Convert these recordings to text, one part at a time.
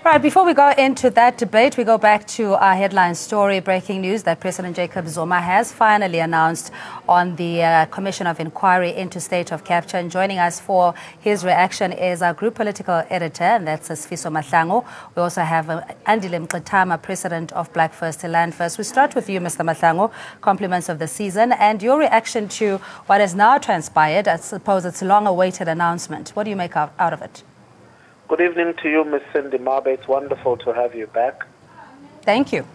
Right, before we go into that debate, we go back to our headline story, breaking news that President Jacob Zuma has finally announced on the Commission of Inquiry into State of Capture. And joining us for his reaction is our group political editor, and that's Sfiso Mahlangu. We also have Andile Mqitama, president of Black First to Land First. We start with you, Mr. Mahlangu. Compliments of the season and your reaction to what has now transpired. I suppose it's a long-awaited announcement. What do you make out of it? Good evening to you, Ms. Cindy Marbe. It's wonderful to have you back. Thank you.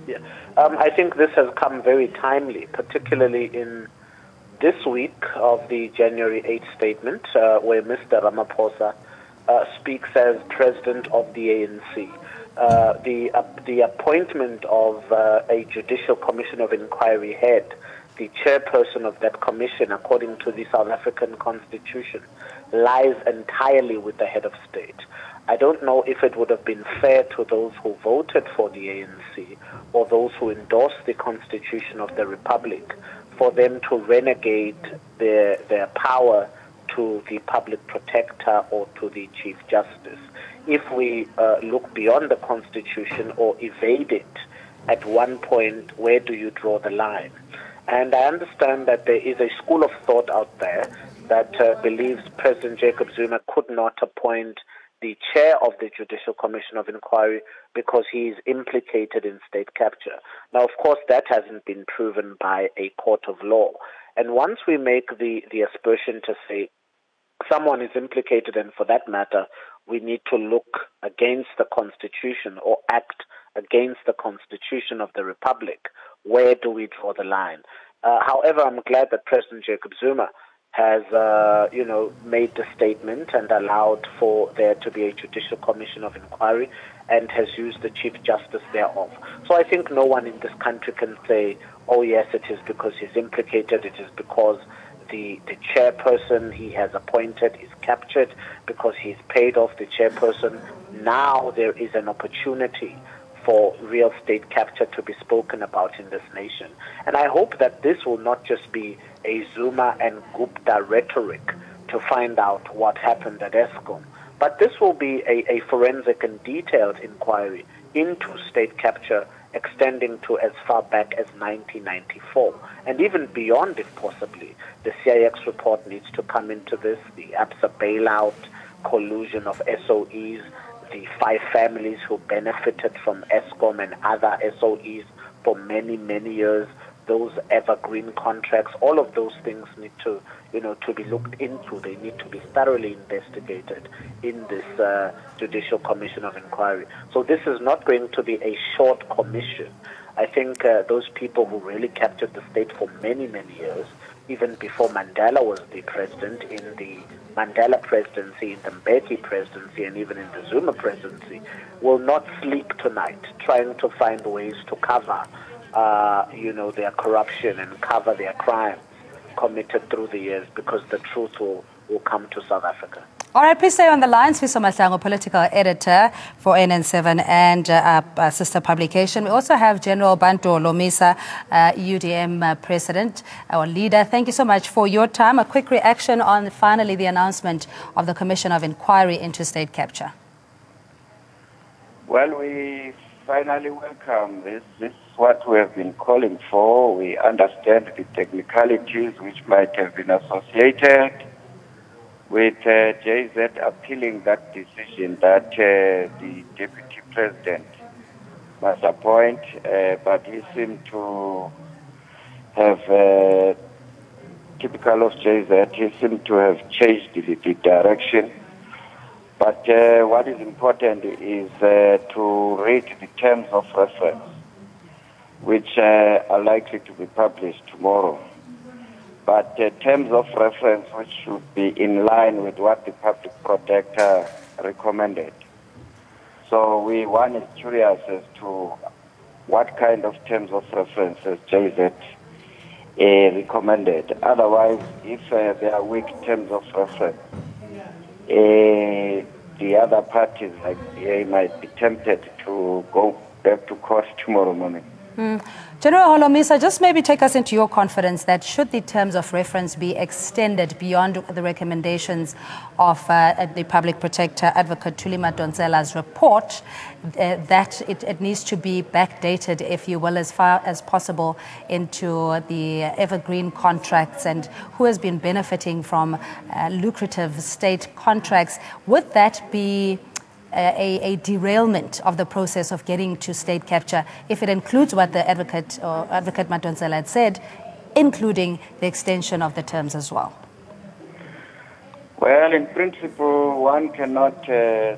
Yeah. I think this has come very timely, particularly in this week of the January 8th statement, where Mr. Ramaphosa speaks as president of the ANC. The appointment of a Judicial Commission of Inquiry head, the chairperson of that commission, according to the South African Constitution, lies entirely with the head of state. I don't know if it would have been fair to those who voted for the ANC or those who endorsed the Constitution of the Republic for them to renegade their power to the public protector or to the Chief Justice. If we look beyond the Constitution or evade it, at one point, where do you draw the line? And I understand that there is a school of thought out there that believes President Jacob Zuma could not appoint the chair of the Judicial Commission of Inquiry because he is implicated in state capture. Now, of course, that hasn't been proven by a court of law. And once we make the aspersion to say someone is implicated, and for that matter, we need to look against the Constitution or act against the Constitution of the Republic, where do we draw the line? However, I'm glad that President Jacob Zuma has, made the statement and allowed for there to be a Judicial Commission of Inquiry and has used the Chief Justice thereof. So I think no one in this country can say, oh yes, it is because he's implicated, it is because the chairperson he has appointed is captured, because he's paid off the chairperson. Now there is an opportunity for real state capture to be spoken about in this nation. And I hope that this will not just be a Zuma and Gupta rhetoric to find out what happened at Eskom, but this will be a forensic and detailed inquiry into state capture extending to as far back as 1994, and even beyond if possibly. The CIX report needs to come into this, the ABSA bailout, collusion of SOEs, the 5 families who benefited from Eskom and other SOEs for many, many years, those evergreen contracts, all of those things need to, to be looked into. They need to be thoroughly investigated in this Judicial Commission of Inquiry. So this is not going to be a short commission. I think those people who really captured the state for many, many years, even before Mandela was the president, in the Mandela presidency, in the Mbeki presidency, and even in the Zuma presidency, will not sleep tonight trying to find ways to cover, their corruption and cover their crimes committed through the years, because the truth will come to South Africa. All right, please stay on the line. Sfiso Mahlangu, political editor for NN7 and sister publication. We also have General Bantu Lomisa, UDM president or leader. Thank you so much for your time. A quick reaction on finally the announcement of the Commission of Inquiry into state capture. Well, we finally welcome this. This is what we have been calling for. We understand the technicalities which might have been associated with JZ appealing that decision that the deputy president must appoint, but he seemed to have, typical of JZ, he seemed to have changed the direction. But what is important is to read the terms of reference, which are likely to be published tomorrow. But terms of reference which should be in line with what the public protector recommended. So one is curious as to what kind of terms of reference has JZ recommended. Otherwise, if there are weak terms of reference, the other parties like the might be tempted to go back to court tomorrow morning. General Holomisa, just maybe take us into your confidence that should the terms of reference be extended beyond the recommendations of the Public Protector Advocate Thuli Madonsela's report, that it needs to be backdated, if you will, as far as possible into the evergreen contracts and who has been benefiting from lucrative state contracts. Would that be a derailment of the process of getting to state capture, if it includes what the Advocate Madonsela had said, including the extension of the terms as well? Well, in principle, one cannot say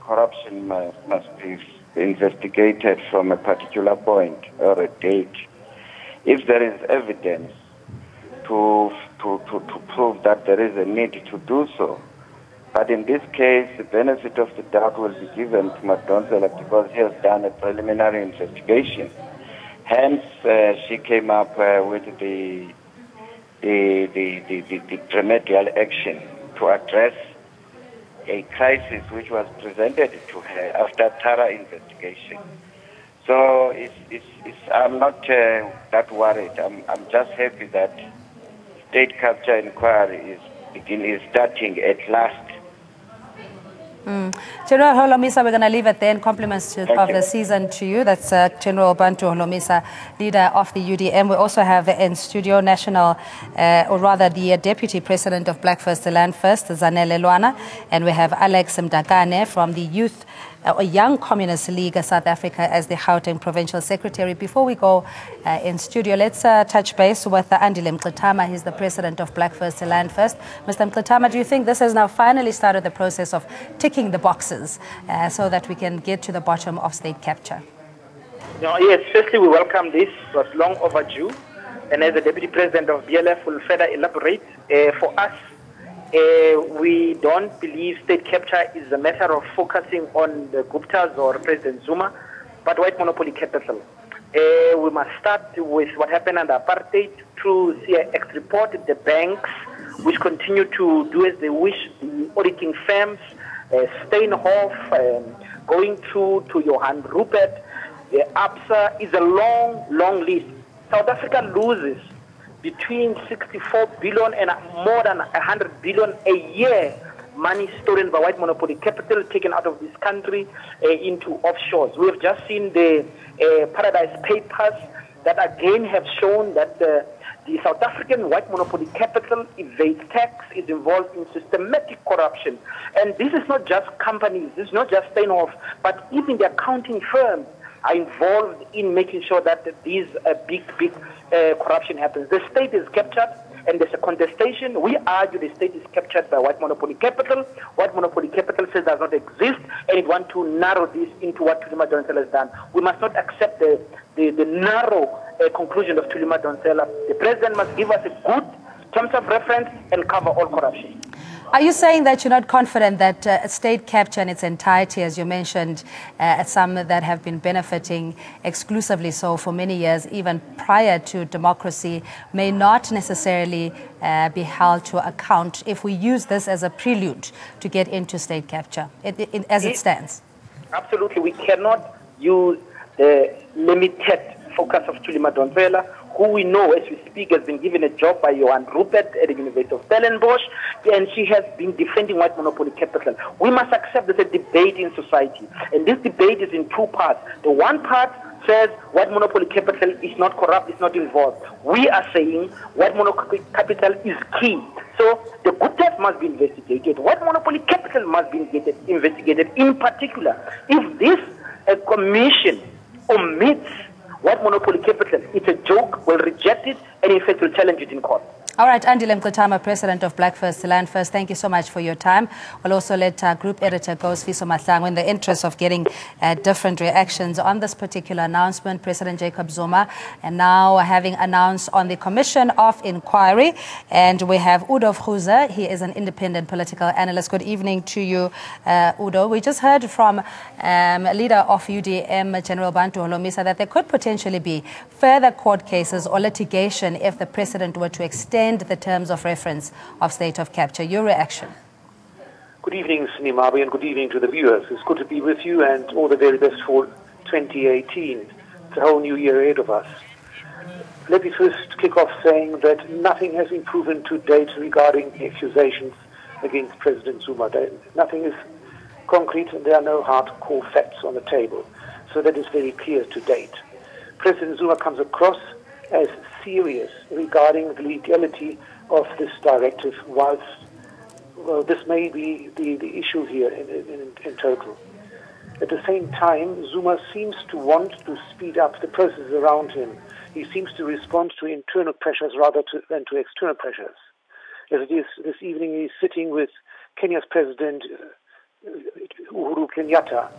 corruption must be investigated from a particular point or a date. If there is evidence to prove that there is a need to do so. But in this case, the benefit of the doubt will be given to Madonsela because he has done a preliminary investigation. Hence, she came up with the remedial action to address a crisis which was presented to her after thorough investigation. So I'm not that worried. I'm just happy that state capture inquiry is starting at last. General Holomisa, we're going to leave it there. Compliments of the season to you. That's General Bantu Holomisa, leader of the UDM. We also have in studio the Deputy President of Black First, the Land First, Zanele Lwana, and we have Alex Mdakane from the Youth Young Communist League South Africa as the Gauteng Provincial Secretary. Before we go in studio, let's touch base with Andile Mqitama. He's the President of Black First, Land First. Mr. Mqitama, do you think this has now finally started the process of ticking the boxes so that we can get to the bottom of state capture? No, yes, firstly, we welcome this. It was long overdue. And as the Deputy President of BLF will further elaborate, for us, we don't believe state capture is a matter of focusing on the Guptas or President Zuma, but white monopoly capital. We must start with what happened under apartheid through CIX report, the banks, which continue to do as they wish, the auditing firms, Steinhoff, going through to Johan Rupert, ABSA is a long, long list. South Africa loses between 64 billion and more than 100 billion a year, money stolen by white monopoly capital, taken out of this country into offshores. We have just seen the Paradise Papers that again have shown that the South African white monopoly capital evades tax, is involved in systematic corruption. And this is not just companies, this is not just Steinhoff, but even the accounting firms are involved in making sure that these big corruption happens. The state is captured and there's a contestation. We argue the state is captured by white monopoly capital. White monopoly capital says does not exist and it wants to narrow this into what Thuli Madonsela has done. We must not accept the narrow conclusion of Thuli Madonsela. The president must give us a good terms of reference and cover all corruption. Are you saying that you're not confident that state capture in its entirety, as you mentioned, some that have been benefiting exclusively so for many years, even prior to democracy, may not necessarily be held to account if we use this as a prelude to get into state capture, as it stands? Absolutely. We cannot use the limited focus of Thuli Madonsela, who we know, as we speak, has been given a job by Johan Rupert at the University of Stellenbosch, and she has been defending white monopoly capital. We must accept there's a debate in society, and this debate is in two parts. The one part says white monopoly capital is not corrupt, it's not involved. We are saying white monopoly capital is key. So the Guptas must be investigated. White monopoly capital must be investigated. In particular, if this commission omits white monopoly capital, it's a joke, we'll reject it, and in fact we'll challenge it in court. All right, Andile Mqitama, President of Black First, Land First, thank you so much for your time. We'll also let Group Editor Sifiso Mahlangu, in the interest of getting different reactions on this particular announcement, President Jacob Zuma, and now having announced on the Commission of Inquiry. And we have Udo Vruza, he is an independent political analyst. Good evening to you, Udo. We just heard from leader of UDM, General Bantu Holomisa, that there could potentially be further court cases or litigation if the President were to extend the terms of reference of state of capture. Your reaction? Good evening, Sinimabi, and good evening to the viewers. It's good to be with you and all the very best for 2018. It's a whole new year ahead of us. Let me first kick off saying that nothing has been proven to date regarding the accusations against President Zuma. Nothing is concrete and there are no hardcore facts on the table. So that is very clear to date. President Zuma comes across as serious regarding the legality of this directive, whilst this may be the issue here in total. At the same time, Zuma seems to want to speed up the process around him. He seems to respond to internal pressures rather than to external pressures. As it is this evening, he's sitting with Kenya's President Uhuru Kenyatta.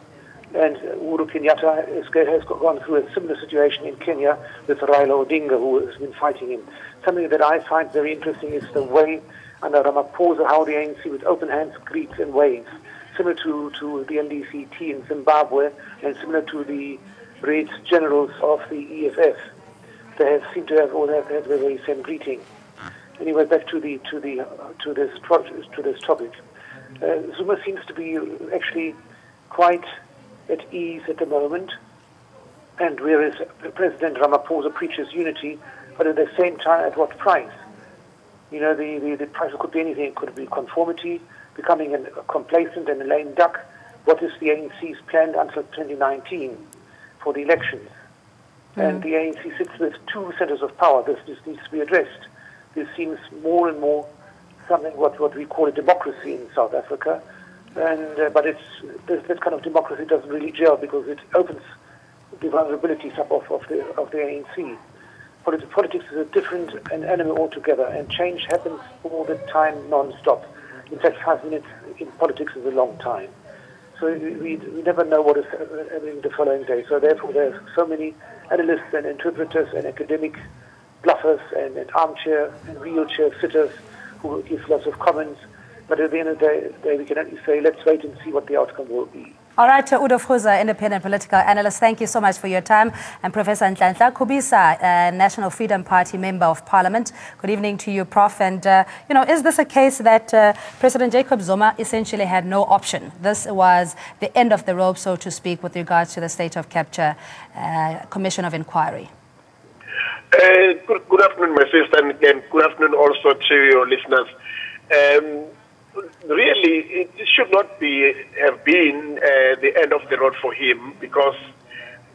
And Uhuru Kenyatta has gone through a similar situation in Kenya with Raila Odinga, who has been fighting him. Something that I find very interesting is the way under Ramaphosa, how the ANC with open hands greets and waves, similar to the NDCT in Zimbabwe and similar to the Brigadier Generals of the EFF. They seem to have all had the very same greeting. Anyway, back to this topic. Zuma seems to be actually quite at ease at the moment, and whereas President Ramaphosa preaches unity, but at the same time, at what price? You know, the price could be anything. It could be conformity, becoming complacent and a lame duck. What is the ANC's plan until 2019 for the elections? And the ANC sits with two centers of power. This needs to be addressed. This seems more and more something what we call a democracy in South Africa. And but this kind of democracy doesn't really gel because it opens the vulnerabilities up of the ANC. Politics is a different animal altogether, and change happens all the time, non-stop. In fact, 5 minutes in politics is a long time. So we never know what is happening the following day. So therefore, there's so many analysts and interpreters and academic bluffers and armchair and wheelchair sitters who give lots of comments. But at the end of the day, we can only say, let's wait and see what the outcome will be. All right, Udo Fuza, independent political analyst, thank you so much for your time. And Professor Nhlanhla Kubisa, National Freedom Party Member of Parliament. Good evening to you, Prof. And, is this a case that President Jacob Zuma essentially had no option? This was the end of the rope, so to speak, with regards to the State of Capture Commission of Inquiry. Good afternoon, my sister, and good afternoon also to your listeners. Really, it should not have been the end of the road for him, because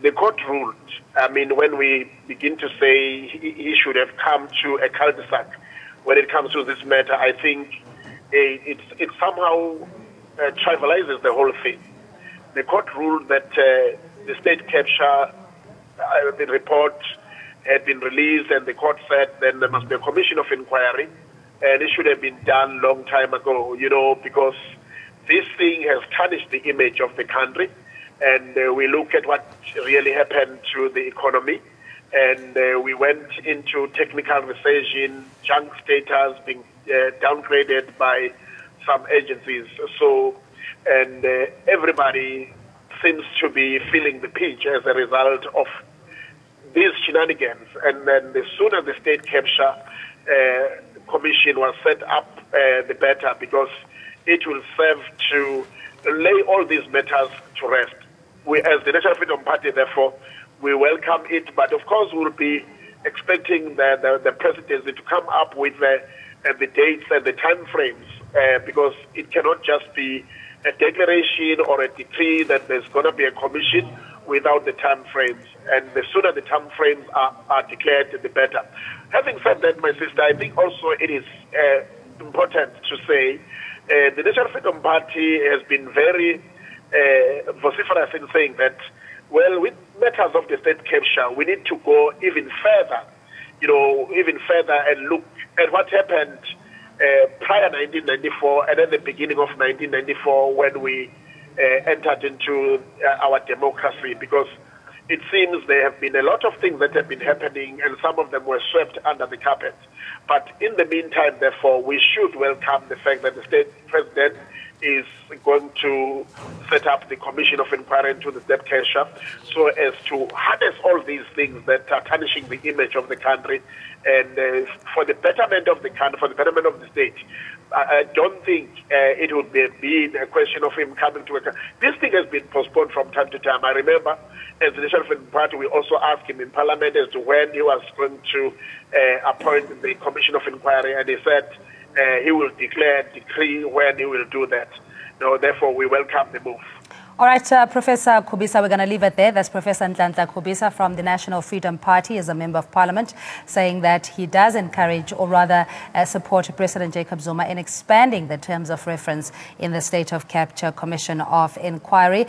the court ruled. I mean, when we begin to say he should have come to a cul-de-sac when it comes to this matter, I think it somehow trivializes the whole thing. The court ruled that the state capture, the report had been released, and the court said then there must be a commission of inquiry. And it should have been done long time ago, because this thing has tarnished the image of the country. And we look at what really happened to the economy. And we went into technical recession, junk status being downgraded by some agencies. So, and everybody seems to be feeling the pinch as a result of these shenanigans. And then the sooner the state capture commission was set up, the better, because it will serve to lay all these matters to rest. We, as the National Freedom Party, therefore, we welcome it, but of course we'll be expecting the presidency to come up with the dates and the time frames, because it cannot just be a declaration or a decree that there's going to be a commission without the time frames. And the sooner the time frames are declared, the better. Having said that, my sister, I think also it is important to say the National Freedom Party has been very vociferous in saying that, well, with matters of the state capture, we need to go even further, and look at what happened prior 1994 and at the beginning of 1994 when we entered into our democracy, because it seems there have been a lot of things that have been happening, and some of them were swept under the carpet. But in the meantime, therefore, we should welcome the fact that the state president is going to set up the commission of inquiry into the state capture, so as to harness all these things that are tarnishing the image of the country, and for the betterment of the country, for the betterment of the state. I don't think it would be a question of him coming to a... This thing has been postponed from time to time. I remember as the National Freedom Party, we also asked him in Parliament as to when he was going to appoint the Commission of Inquiry, and he said he will decree when he will do that. No, therefore, we welcome the move. All right, Professor Kubisa, we're going to leave it there. That's Professor Nhlanhla Kubisa from the National Freedom Party as a Member of Parliament, saying that he does encourage, or rather support President Jacob Zuma in expanding the terms of reference in the State of Capture Commission of Inquiry.